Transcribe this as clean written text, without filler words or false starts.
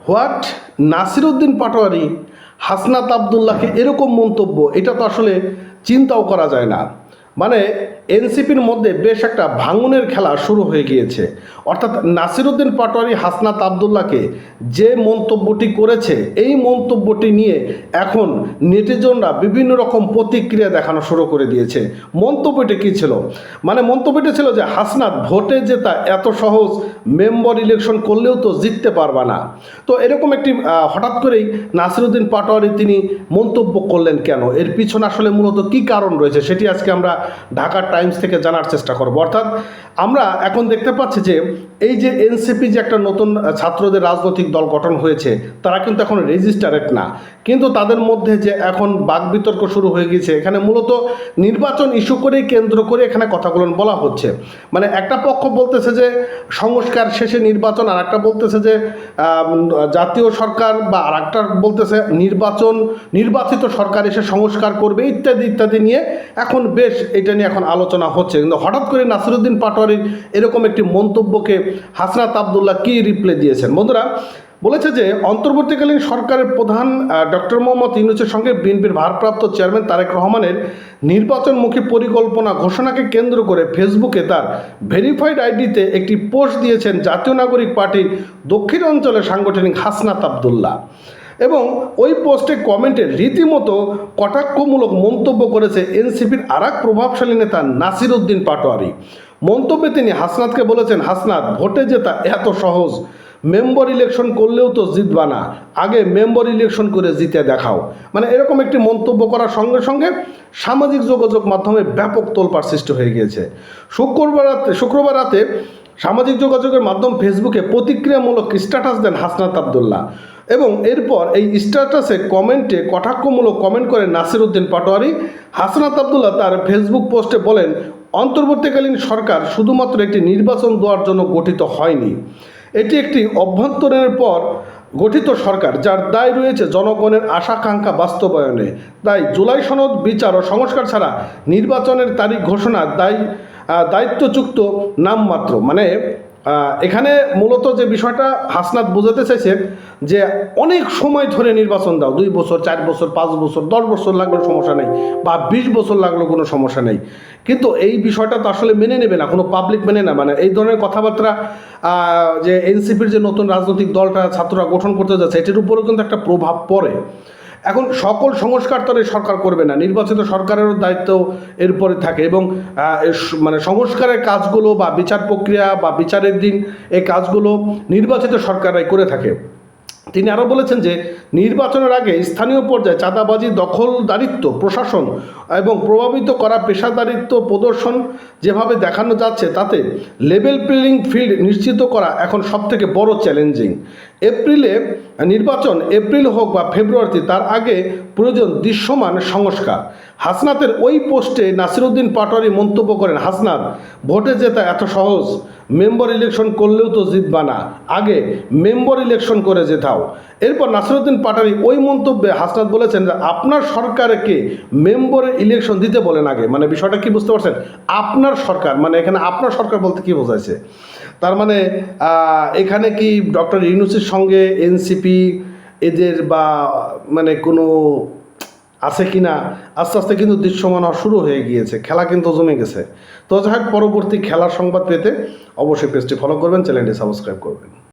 What Nasiruddin Patwari Hasnat আবদুল্লাহকে এরকম মন্তব্য, এটা তো আসলে চিন্তাও করা যায় না। মানে এনসিপির মধ্যে বেশ একটা ভাঙনের খেলা শুরু হয়ে গিয়েছে। অর্থাৎ নাসিরউদ্দিন পাটোয়ারি হাসনাত আবদুল্লাহকে যে মন্তব্যটি করেছে, এই মন্তব্যটি নিয়ে এখন নেটিজনরা বিভিন্ন রকম প্রতিক্রিয়া দেখানো শুরু করে দিয়েছে। মন্তব্যটি কী ছিল? মানে মন্তব্যটি ছিল যে হাসনাত ভোটে জেতা এত সহজ, মেম্বার ইলেকশন করলেও তো জিততে পারবা না। তো এরকম একটি হঠাৎ করেই নাসিরউদ্দিন পাটোয়ারি তিনি মন্তব্য করলেন কেন, এর পিছনে আসলে মূলত কী কারণ রয়েছে, সেটি আজকে আমরা ঢাকা টাইমস থেকে জানার চেষ্টা করব। অর্থাৎ আমরা এখন দেখতে পাচ্ছি যে এই যে এনসিপি যে একটা নতুন ছাত্রদের রাজনৈতিক দল গঠন হয়েছে, তারা কিন্তু এখন রেজিস্টারেড না, কিন্তু তাদের মধ্যে যে এখন বাকবিতর্ক শুরু হয়ে গিয়েছে, এখানে মূলত নির্বাচন ইস্যু করেই কেন্দ্র করে এখানে কথাগুলো বলা হচ্ছে। মানে একটা পক্ষ বলতেছে যে সংস্কার শেষে নির্বাচন, আর একটা বলতেছে যে জাতীয় সরকার, বা আর একটা বলতেছে নির্বাচিত সরকার এসে সংস্কার করবে, ইত্যাদি ইত্যাদি নিয়ে এখন বেশ এটা নিয়ে এখন আলোচনা হচ্ছে। কিন্তু হঠাৎ করে নাসিরউদ্দিন পাটোয়ারির এরকম একটি মন্তব্যকে হাসনাত আবদুল্লাহ কি রিপ্লাই দিয়েছেন? বন্ধুরা, বলেছে যে অন্তর্বর্তীকালীন সরকারের প্রধান ডক্টর মোহাম্মদ ইউনূসের সঙ্গে বিএনপির ভারপ্রাপ্ত চেয়ারম্যান তারেক রহমানের নির্বাচনমুখী পরিকল্পনা ঘোষণাকে কেন্দ্র করে ফেসবুকে তার ভেরিফাইড আইডিতে একটি পোস্ট দিয়েছেন জাতীয় নাগরিক পার্টির দক্ষিণ অঞ্চলের সাংগঠনিক হাসনাত আবদুল্লাহ। এবং ওই পোস্টে কমেন্টে রীতিমতো কটাক্ষমূলক মন্তব্য করেছে এনসিপির আর এক প্রভাবশালী নেতা নাসিরউদ্দিন পাটোয়ারি। মন্তব্যে তিনি হাসনাতকে বলেছেন, হাসনাত ভোটে জেতা এত সহজ, মেম্বার ইলেকশন করলেও তো জিতবা না, আগে মেম্বার ইলেকশন করে জিতে দেখাও। মানে এরকম একটি মন্তব্য করার সঙ্গে সঙ্গে সামাজিক যোগাযোগ মাধ্যমে ব্যাপক তোলপাড় সৃষ্টি হয়ে গিয়েছে। শুক্রবার রাতে সামাজিক যোগাযোগের মাধ্যম ফেসবুকে প্রতিক্রিয়ামূলক স্ট্যাটাস দেন হাসনাত আবদুল্লাহ, এবং এরপর এই স্ট্যাটাসে কমেন্টে কটাক্ষমূলক কমেন্ট করে নাসিরউদ্দিন পাটোয়ারি। হাসনাত আবদুল্লাহ তার ফেসবুক পোস্টে বলেন, অন্তর্বর্তীকালীন সরকার শুধুমাত্র একটি নির্বাচন দেওয়ার জন্য গঠিত হয়নি, এটি একটি অভ্যন্তরীণের পর গঠিত সরকার, যার দায় রয়েছে জনগণের আশাকাঙ্ক্ষা বাস্তবায়নে। তাই জুলাই সনদ বিচার ও সংস্কার ছাড়া নির্বাচনের তারিখ ঘোষণা দায়িত্বযুক্ত নামমাত্র। মানে এখানে মূলত যে বিষয়টা হাসনাত বোঝাতে চাইছে যে অনেক সময় ধরে নির্বাচন দাও, 2 বছর, 4 বছর, 5 বছর, 10 বছর লাগলেও সমস্যা নেই, বা 20 বছর লাগলেও কোনো সমস্যা নেই। কিন্তু এই বিষয়টা তো আসলে মেনে নেবে না, কোনো পাবলিক মেনে না। মানে এই ধরনের কথাবার্তা যে এনসিপির যে নতুন রাজনৈতিক দলটা ছাত্ররা গঠন করতে যাচ্ছে, এটির উপরেও কিন্তু একটা প্রভাব পড়ে। এখন সকল সংস্কার তো সরকার করবে না, নির্বাচিত সরকারেরও দায়িত্ব এরপরে থাকে, এবং মানে সংস্কারের কাজগুলো বা বিচার প্রক্রিয়া বা বিচারের দিন এই কাজগুলো নির্বাচিত সরকাররাই করে থাকে। তিনি আরও বলেছেন যে নির্বাচনের আগে স্থানীয় পর্যায়ে চাঁদাবাজি, দখলদারিত্ব প্রশাসন এবং প্রভাবিত করা পেশাদারিত্ব প্রদর্শন যেভাবে দেখানো যাচ্ছে, তাতে লেভেল প্লেইং ফিল্ড নিশ্চিত করা এখন সবথেকে বড় চ্যালেঞ্জিং। এপ্রিল হোক বা ফেব্রুয়ারিতে, তার আগে প্রয়োজন দৃশ্যমান সংস্কার। হাসনাতের ওই পোস্টে নাসিরউদ্দিন পাটোয়ারি মন্তব্য করেন, হাসনাত ভোটে জেতা এত সহজ, মেম্বার ইলেকশন করলেও তো জিতবা না, আগে মেম্বার ইলেকশন করে জেতাও। এরপর নাসিরউদ্দিন পাটোয়ারি ওই মন্তব্যে হাসনাত বলেছেন যে আপনার সরকারকে মেম্বারের ইলেকশন দিতে বলেন আগে। মানে বিষয়টা কি বুঝতে পারছেন? আপনার সরকার, মানে এখানে আপনার সরকার বলতে কি বোঝাইছে? তার মানে এখানে কি ডক্টর ইউনূসের সঙ্গে এনসিপি এদের বা মানে কোনো আছে কি না, আস্তে আস্তে কিন্তু দৃশ্যমান হওয়া শুরু হয়ে গিয়েছে, খেলা কিন্তু জমে গেছে। তো যাই হোক, পরবর্তী খেলার সংবাদ পেতে অবশ্যই পেজটি ফলো করবেন, চ্যানেলটি সাবস্ক্রাইব করবেন।